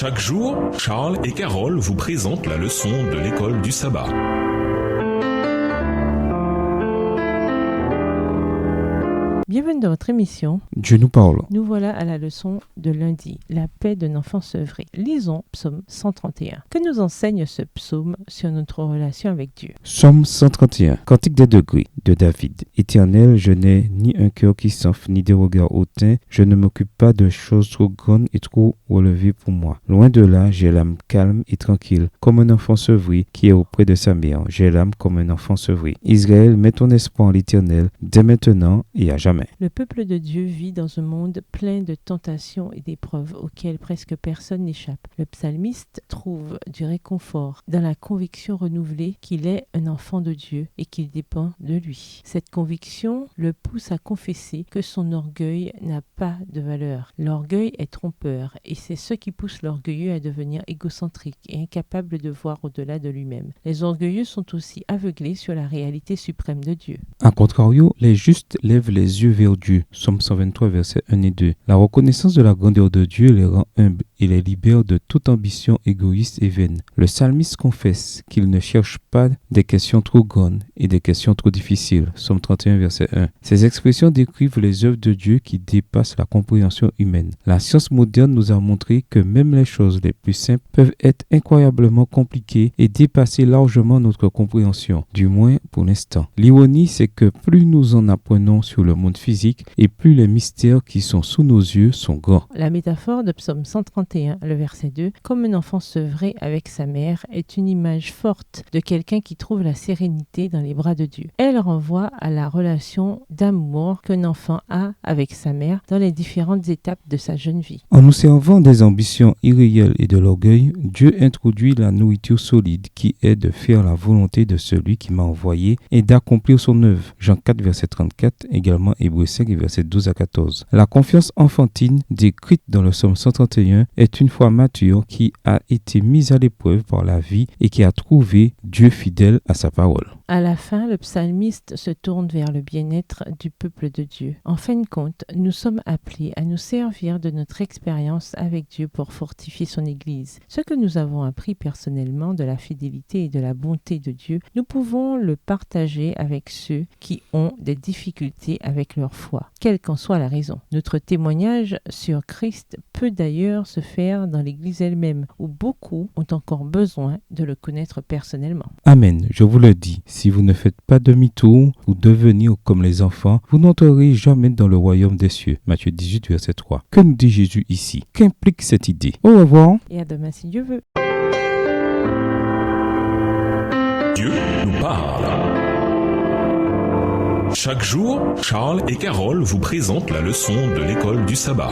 Chaque jour, Charles et Carole vous présentent la leçon de l'école du sabbat. Bienvenue dans votre émission. Dieu nous parle. Nous voilà à la leçon de lundi, la paix d'un enfant sevré. Lisons Psaume 131. Que nous enseigne ce psaume sur notre relation avec Dieu? Psaume 131, Cantique des degrés de David. Éternel, je n'ai ni un cœur qui s'enfle, ni des regards hautains. Je ne m'occupe pas de choses trop grandes et trop relevées pour moi. Loin de là, j'ai l'âme calme et tranquille, comme un enfant sevré qui est auprès de sa mère. J'ai l'âme comme un enfant sevré. Israël, mets ton espoir en l'Éternel, dès maintenant et à jamais. Le peuple de Dieu vit dans un monde plein de tentations et d'épreuves auxquelles presque personne n'échappe. Le psalmiste trouve du réconfort dans la conviction renouvelée qu'il est un enfant de Dieu et qu'il dépend de lui. Cette conviction le pousse à confesser que son orgueil n'a pas de valeur. L'orgueil est trompeur et c'est ce qui pousse l'orgueilleux à devenir égocentrique et incapable de voir au-delà de lui-même. Les orgueilleux sont aussi aveuglés sur la réalité suprême de Dieu. A contrario, les justes lèvent les yeux vers Dieu. Psaume 123, versets 1 et 2. La reconnaissance de la grandeur de Dieu les rend humbles et les libère de toute ambition égoïste et vaine. Le psalmiste confesse qu'il ne cherche pas des questions trop grandes et des questions trop difficiles. Psaume 31, verset 1. Ces expressions décrivent les œuvres de Dieu qui dépassent la compréhension humaine. La science moderne nous a montré que même les choses les plus simples peuvent être incroyablement compliquées et dépasser largement notre compréhension, du moins pour l'instant. L'ironie, c'est que plus nous en apprenons sur le monde physique et plus les mystères qui sont sous nos yeux sont grands. La métaphore de Psaume 131, le verset 2, comme un enfant sevré avec sa mère, est une image forte de quelqu'un qui trouve la sérénité dans les bras de Dieu. Elle renvoie à la relation d'amour qu'un enfant a avec sa mère dans les différentes étapes de sa jeune vie. En nous servant des ambitions irréelles et de l'orgueil, Dieu introduit la nourriture solide qui est de faire la volonté de celui qui m'a envoyé et d'accomplir son œuvre. Jean 4, verset 34, également Hébreux 5, verset 12 à 14. La confiance enfantine décrite dans le psaume 131 est une foi mature qui a été mise à l'épreuve par la vie et qui a trouvé Dieu fidèle à sa parole. À la fin, le psalmiste se tourne vers le bien-être du peuple de Dieu. En fin de compte, nous sommes appelés à nous servir de notre expérience avec Dieu pour fortifier son Église. Ce que nous avons appris personnellement de la fidélité et de la bonté de Dieu, nous pouvons le partager avec ceux qui ont des difficultés avec leur foi, quelle qu'en soit la raison. Notre témoignage sur Christ peut d'ailleurs se faire dans l'Église elle-même, où beaucoup ont encore besoin de le connaître personnellement. Amen, je vous le dis. Si vous ne faites pas demi-tour pour devenir comme les enfants, vous n'entrerez jamais dans le royaume des cieux. Matthieu 18, verset 3. Que nous dit Jésus ici? Qu'implique cette idée? Au revoir. Et à demain si Dieu veut. Dieu nous parle. Chaque jour, Charles et Carole vous présentent la leçon de l'école du sabbat.